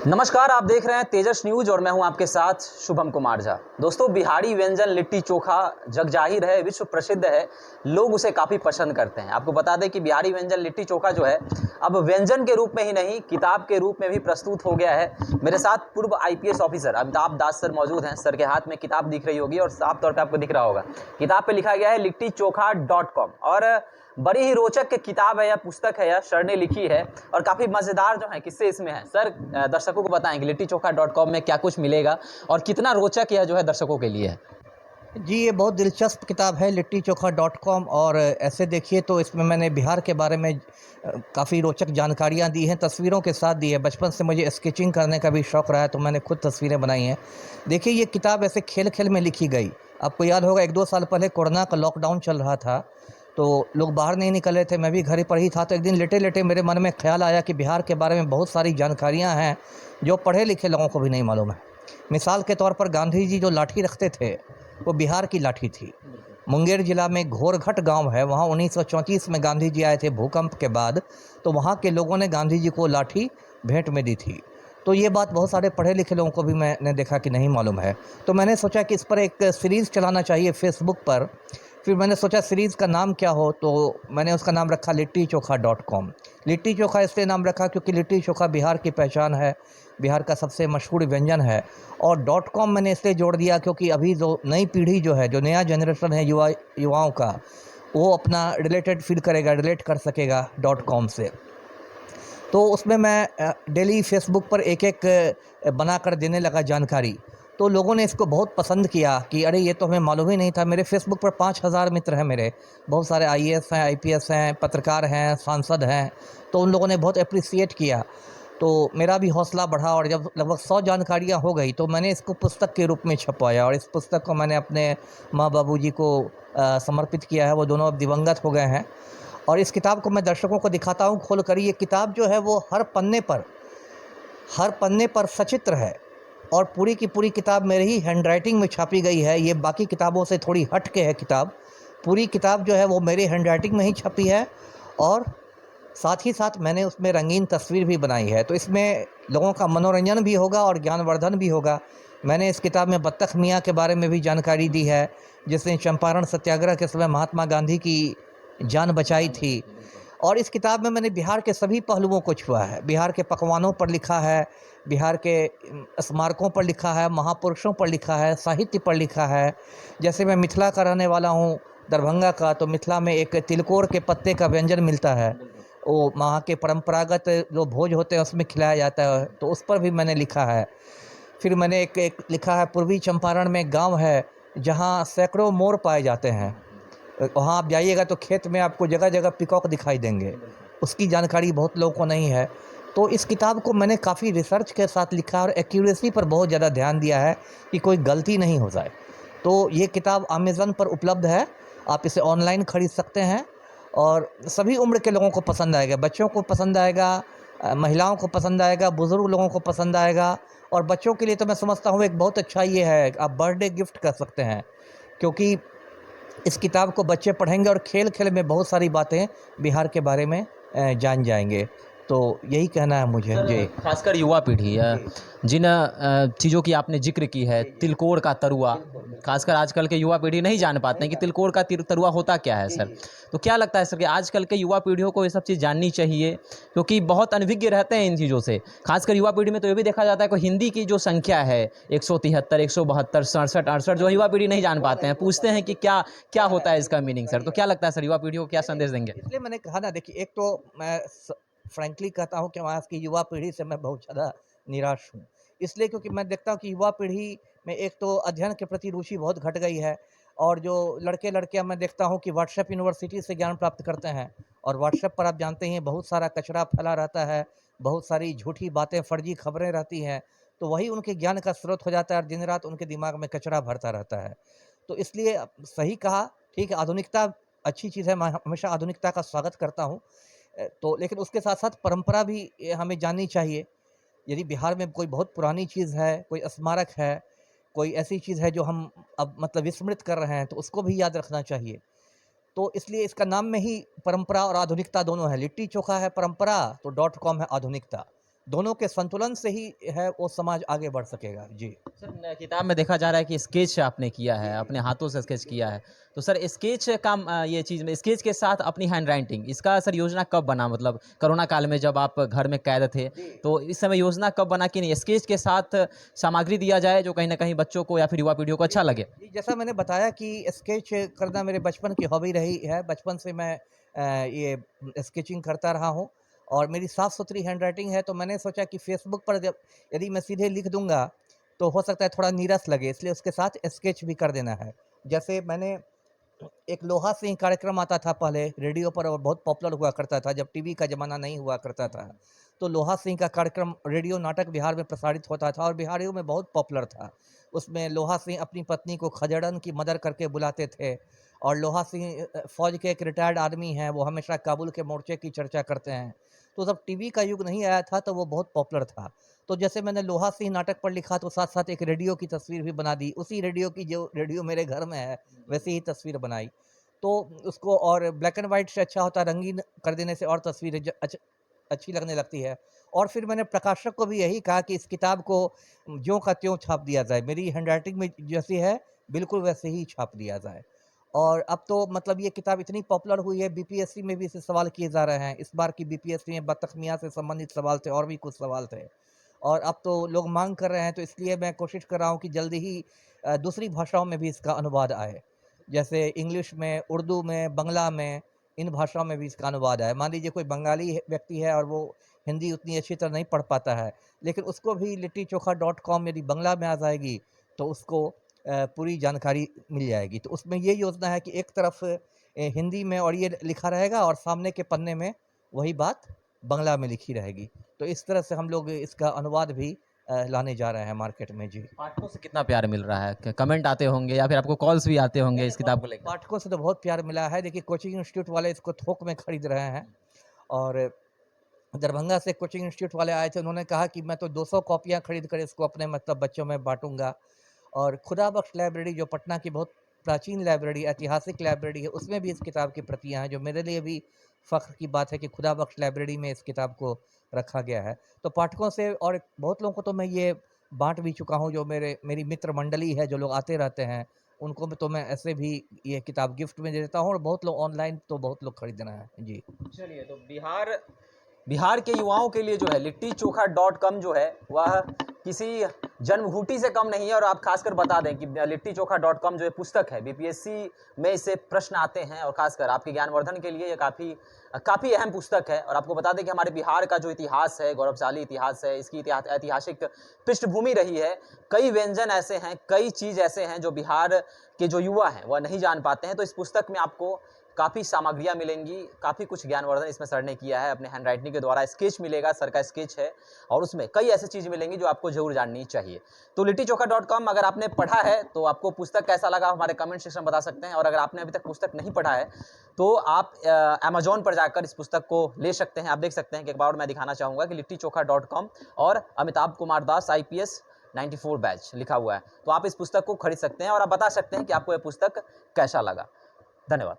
नमस्कार, आप देख रहे हैं तेजस न्यूज और मैं हूं आपके साथ शुभम कुमार झा। दोस्तों, बिहारी व्यंजन लिट्टी चोखा जगजाहिर है, विश्व प्रसिद्ध है, लोग उसे काफ़ी पसंद करते हैं। आपको बता दें कि बिहारी व्यंजन लिट्टी चोखा जो है अब व्यंजन के रूप में ही नहीं, किताब के रूप में भी प्रस्तुत हो गया है। मेरे साथ पूर्व आईपीएस ऑफिसर अमिताभ दास सर मौजूद हैं। सर के हाथ में किताब दिख रही होगी और साफ तौर पर आपको दिख रहा होगा, किताब पर लिखा गया है लिट्टीचोखा.com। और बड़ी ही रोचक किताब है, यह पुस्तक है, यह सर ने लिखी है और काफ़ी मज़ेदार जो है किस्से इसमें हैं। सर, दर्शकों को बताएंगे लिट्टीचोखा.com में क्या कुछ मिलेगा और कितना रोचक यह जो है दर्शकों के लिए है। जी, ये बहुत दिलचस्प किताब है लिट्टीचोखा.com। और ऐसे देखिए तो इसमें मैंने बिहार के बारे में काफ़ी रोचक जानकारियाँ दी हैं, तस्वीरों के साथ दी है। बचपन से मुझे स्केचिंग करने का भी शौक़ रहा है, तो मैंने खुद तस्वीरें बनाई हैं। देखिए, ये किताब ऐसे खेल खेल में लिखी गई। आपको याद होगा 1-2 साल पहले कोरोना का लॉकडाउन चल रहा था, तो लोग बाहर नहीं निकल रहे थे, मैं भी घर पर ही था। तो एक दिन लेटे-लेटे मेरे मन में ख़्याल आया कि बिहार के बारे में बहुत सारी जानकारियाँ हैं जो पढ़े लिखे लोगों को भी नहीं मालूम है। मिसाल के तौर पर गांधी जी जो लाठी रखते थे, वो बिहार की लाठी थी। मुंगेर जिला में घोरघट गांव है, वहाँ 1934 में गांधी जी आए थे भूकंप के बाद, तो वहाँ के लोगों ने गांधी जी को लाठी भेंट में दी थी। तो ये बात बहुत सारे पढ़े लिखे लोगों को भी मैंने देखा कि नहीं मालूम है। तो मैंने सोचा कि इस पर एक सीरीज़ चलाना चाहिए फेसबुक पर। फिर मैंने सोचा सीरीज़ का नाम क्या हो, तो मैंने उसका नाम रखा लिट्टीचोखा.com। लिट्टी चोखा इसलिए नाम रखा क्योंकि लिट्टी चोखा बिहार की पहचान है, बिहार का सबसे मशहूर व्यंजन है। और .com मैंने इसलिए जोड़ दिया क्योंकि अभी जो नई पीढ़ी जो है, जो नया जनरेशन है युवाओं का, वो अपना रिलेटेड फील करेगा, रिलेट कर सकेगा .com से। तो उसमें मैं डेली फेसबुक पर एक-एक बनाकर देने लगा जानकारी। तो लोगों ने इसको बहुत पसंद किया कि अरे, ये तो हमें मालूम ही नहीं था। मेरे फेसबुक पर 5000 मित्र हैं मेरे, बहुत सारे आईएएस हैं, आईपीएस हैं, पत्रकार हैं, सांसद हैं। तो उन लोगों ने बहुत एप्रिसिएट किया, तो मेरा भी हौसला बढ़ा। और जब लगभग 100 जानकारियाँ हो गई, तो मैंने इसको पुस्तक के रूप में छपवाया और इस पुस्तक को मैंने अपने माँ बाबूजी को समर्पित किया है। वो दोनों अब दिवंगत हो गए हैं। और इस किताब को मैं दर्शकों को दिखाता हूँ खोल कर। ये किताब जो है वो हर पन्ने पर सचित्र है और पूरी की पूरी किताब मेरी ही हैंडराइटिंग में छापी गई है। ये बाकी किताबों से थोड़ी हट के है किताब। पूरी किताब जो है वो मेरी हैंडराइटिंग में ही छपी है और साथ ही साथ मैंने उसमें रंगीन तस्वीर भी बनाई है। तो इसमें लोगों का मनोरंजन भी होगा और ज्ञानवर्धन भी होगा। मैंने इस किताब में बत्तख मियाँ के बारे में भी जानकारी दी है, जिसने चंपारण सत्याग्रह के समय महात्मा गांधी की जान बचाई थी। और इस किताब में मैंने बिहार के सभी पहलुओं को छुआ है। बिहार के पकवानों पर लिखा है, बिहार के स्मारकों पर लिखा है, महापुरुषों पर लिखा है, साहित्य पर लिखा है। जैसे मैं मिथिला का रहने वाला हूँ, दरभंगा का, तो मिथिला में एक तिलकोर के पत्ते का व्यंजन मिलता है, वो वहाँ के परंपरागत जो भोज होते हैं उसमें खिलाया जाता है, तो उस पर भी मैंने लिखा है। फिर मैंने एक लिखा है, पूर्वी चंपारण में गाँव है जहाँ सैकड़ों मोर पाए जाते हैं। वहाँ आप जाइएगा तो खेत में आपको जगह जगह पीकॉक दिखाई देंगे। उसकी जानकारी बहुत लोगों को नहीं है। तो इस किताब को मैंने काफ़ी रिसर्च के साथ लिखा और एक्यूरेसी पर बहुत ज़्यादा ध्यान दिया है कि कोई गलती नहीं हो जाए। तो ये किताब अमेज़न पर उपलब्ध है, आप इसे ऑनलाइन ख़रीद सकते हैं और सभी उम्र के लोगों को पसंद आएगा। बच्चों को पसंद आएगा, महिलाओं को पसंद आएगा, बुज़ुर्ग लोगों को पसंद आएगा। और बच्चों के लिए तो मैं समझता हूँ एक बहुत अच्छा ये है, आप बर्थडे गिफ्ट कर सकते हैं, क्योंकि इस किताब को बच्चे पढ़ेंगे और खेल-खेल में बहुत सारी बातें बिहार के बारे में जान जाएँगे। तो यही कहना है मुझे। जी। खासकर युवा पीढ़ी जिन चीज़ों की आपने जिक्र की है, तिलकोर का तरुआ, खासकर आजकल के युवा पीढ़ी नहीं जान पाते हैं कि तिलकोर का तरुआ होता क्या है सर। तो क्या लगता है सर कि आजकल के युवा पीढ़ियों को ये सब चीज़ जाननी चाहिए, क्योंकि बहुत अनभिज्ञ रहते हैं इन चीज़ों से। खासकर युवा पीढ़ी में तो ये भी देखा जाता है कि हिंदी की जो संख्या है 173, 172, 67, 68, जो युवा पीढ़ी नहीं जान पाते हैं, पूछते हैं कि क्या क्या होता है इसका मीनिंग सर। तो क्या लगता है सर, युवा पीढ़ी को क्या संदेश देंगे? इसलिए मैंने कहा ना, देखिए, एक तो मैं फ्रैंकली कहता हूँ कि आज की युवा पीढ़ी से मैं बहुत ज़्यादा निराश हूँ। इसलिए क्योंकि मैं देखता हूँ कि युवा पीढ़ी में एक तो अध्ययन के प्रति रुचि बहुत घट गई है। और जो लड़के-लड़कियाँ मैं देखता हूँ कि व्हाट्सएप यूनिवर्सिटी से ज्ञान प्राप्त करते हैं, और व्हाट्सएप पर आप जानते हैं बहुत सारा कचरा फैला रहता है, बहुत सारी झूठी बातें, फर्जी खबरें रहती हैं। तो वही उनके ज्ञान का स्रोत हो जाता है और दिन-रात उनके दिमाग में कचरा भरता रहता है। तो इसलिए सही कहा, ठीक है, आधुनिकता अच्छी चीज़ है, मैं हमेशा आधुनिकता का स्वागत करता हूँ। तो लेकिन उसके साथ-साथ परंपरा भी हमें जाननी चाहिए। यदि बिहार में कोई बहुत पुरानी चीज़ है, कोई स्मारक है, कोई ऐसी चीज़ है जो हम अब मतलब विस्मृत कर रहे हैं, तो उसको भी याद रखना चाहिए। तो इसलिए इसका नाम में ही परंपरा और आधुनिकता दोनों है। लिट्टी चोखा है परंपरा, तो .com है आधुनिकता। दोनों के संतुलन से ही है वो समाज आगे बढ़ सकेगा। जी। सर किताब में देखा जा रहा है कि स्केच आपने किया है, अपने हाथों से स्केच किया है। तो सर स्केच का ये चीज़ में स्केच के साथ अपनी हैंड राइटिंग इसका सर योजना कब बना? मतलब कोरोना काल में जब आप घर में कैद थे, तो इस समय योजना कब बना कि नहीं स्केच के साथ सामग्री दिया जाए जो कहीं न कहीं बच्चों को या फिर युवा पीढ़ियों को अच्छा लगे? जी, जैसा मैंने बताया कि स्केच करना मेरे बचपन की हॉबी रही है। बचपन से मैं ये स्केचिंग करता रहा हूँ और मेरी साफ-सुथरी हैंडराइटिंग है, तो मैंने सोचा कि फ़ेसबुक पर जब यदि मैं सीधे लिख दूँगा, तो हो सकता है थोड़ा नीरस लगे, इसलिए उसके साथ स्केच भी कर देना है। जैसे मैंने एक लोहा सिंह कार्यक्रम आता था पहले रेडियो पर और बहुत पॉपुलर हुआ करता था जब टीवी का ज़माना नहीं हुआ करता था। तो लोहा सिंह का कार्यक्रम रेडियो नाटक बिहार में प्रसारित होता था और बिहारियों में बहुत पॉपुलर था। उसमें लोहा सिंह अपनी पत्नी को खजड़न की मदर करके बुलाते थे और लोहा सिंह फ़ौज के एक रिटायर्ड आदमी हैं, वो हमेशा काबुल के मोर्चे की चर्चा करते हैं। तो जब टीवी का युग नहीं आया था तो वो बहुत पॉपुलर था। तो जैसे मैंने लोहा सिंह नाटक पर लिखा तो साथ-साथ एक रेडियो की तस्वीर भी बना दी। उसी रेडियो की जो रेडियो मेरे घर में है, वैसी ही तस्वीर बनाई। तो उसको और ब्लैक एंड व्हाइट से अच्छा होता है, रंगीन कर देने से और तस्वीरें अच्छी लगने लगती है। और फिर मैंने प्रकाशक को भी यही कहा कि इस किताब को ज्यों का त्यों छाप दिया जाए। मेरी हैंडराइटिंग में जैसी है, बिल्कुल वैसे ही छाप दिया जाए। और अब तो मतलब ये किताब इतनी पॉपुलर हुई है, बीपीएससी में भी इससे सवाल किए जा रहे हैं। इस बार की बीपीएससी में बतख मियाँ से संबंधित सवाल थे और भी कुछ सवाल थे। और अब तो लोग माँग कर रहे हैं, तो इसलिए मैं कोशिश कर रहा हूँ कि जल्दी ही दूसरी भाषाओं में भी इसका अनुवाद आए। जैसे इंग्लिश में, उर्दू में, बांग्ला में, इन भाषाओं में भी इसका अनुवाद आए। मान लीजिए कोई बंगाली व्यक्ति है और वो हिंदी उतनी अच्छी तरह नहीं पढ़ पाता है, लेकिन उसको भी लिट्टीचोखा.com यदि बांग्ला में आ जाएगी, तो उसको पूरी जानकारी मिल जाएगी। तो उसमें ये योजना है कि एक तरफ हिंदी में और ये लिखा रहेगा और सामने के पन्ने में वही बात बांग्ला में लिखी रहेगी। तो इस तरह से हम लोग इसका अनुवाद भी लाने जा रहे हैं मार्केट में। जी। पाठकों से कितना प्यार मिल रहा है? कमेंट आते होंगे या फिर आपको कॉल्स भी आते होंगे इस किताब को लेकर? पाठकों से तो बहुत प्यार मिला है। देखिए कोचिंग इंस्टीट्यूट वाले इसको थोक में खरीद रहे हैं और दरभंगा से कोचिंग इंस्टीट्यूट वाले आए थे, उन्होंने कहा कि मैं तो 200 कॉपियाँ खरीद कर इसको अपने मतलब बच्चों में बाँटूँगा। और खुदाबख्श लाइब्रेरी जो पटना की बहुत प्राचीन लाइब्रेरी, ऐतिहासिक लाइब्रेरी है, उसमें भी इस किताब की प्रतियाँ हैं, जो मेरे लिए भी फ़ख्र की बात है कि खुदाबख्श लाइब्रेरी में इस किताब को रखा गया है। तो पाठकों से और बहुत लोगों को तो मैं ये बाँट भी चुका हूँ, जो मेरी मित्र मंडली है, जो लोग आते रहते हैं, उनको भी तो मैं ऐसे भी ये किताब गिफ्ट में दे देता हूँ और बहुत लोग ऑनलाइन तो बहुत लोग खरीद रहे हैं। जी। चलिए तो बिहार बिहार के युवाओं के लिए जो है लिट्टीचोखा.com जो है वह किसी जन्मघूंटी से कम नहीं है। और आप खासकर बता दें कि लिट्टीचोखा.com जो है पुस्तक है, बीपीएससी में इससे प्रश्न आते हैं और खासकर आपके ज्ञानवर्धन के लिए ये काफ़ी अहम पुस्तक है। और आपको बता दें कि हमारे बिहार का जो इतिहास है, गौरवशाली इतिहास है, इसकी ऐतिहासिक पृष्ठभूमि रही है। कई व्यंजन ऐसे हैं, कई चीज़ ऐसे हैं जो बिहार के जो युवा हैं वह नहीं जान पाते हैं। तो इस पुस्तक में आपको काफ़ी सामग्रियाँ मिलेंगी, काफ़ी कुछ ज्ञानवर्धन इसमें सर ने किया है अपने हैंड राइटिंग के द्वारा। स्केच मिलेगा, सर का स्केच है और उसमें कई ऐसी चीज़ मिलेंगी जो आपको ज़रूर जाननी चाहिए। तो लिट्टीचोखा.com अगर आपने पढ़ा है तो आपको पुस्तक कैसा लगा हमारे कमेंट सेक्शन में बता सकते हैं। और अगर आपने अभी तक पुस्तक नहीं पढ़ा है तो आप अमेज़न पर जाकर इस पुस्तक को ले सकते हैं। आप देख सकते हैं कि एक बार और मैं दिखाना चाहूँगा कि लिट्टीचोखा.com और अमिताभ कुमार दास IPS 94 बैच लिखा हुआ है। तो आप इस पुस्तक को खरीद सकते हैं और आप बता सकते हैं कि आपको यह पुस्तक कैसा लगा। धन्यवाद।